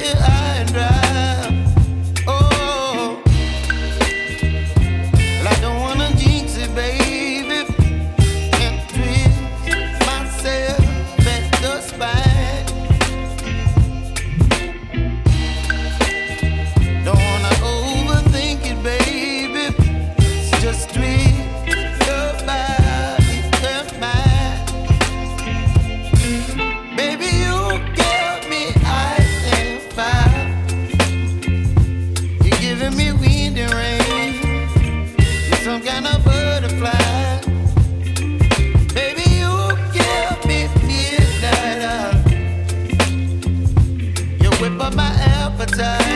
high and dry. Oh, well, I don't wanna jinx it, baby, and twist myself at the spine. Don't wanna overthink it, baby. It's just twist your body and mine. Baby, you give me ice and fire. You're giving me wind and rain. You're some kind of butterfly. Baby, you give me midnight. You whip up my appetite.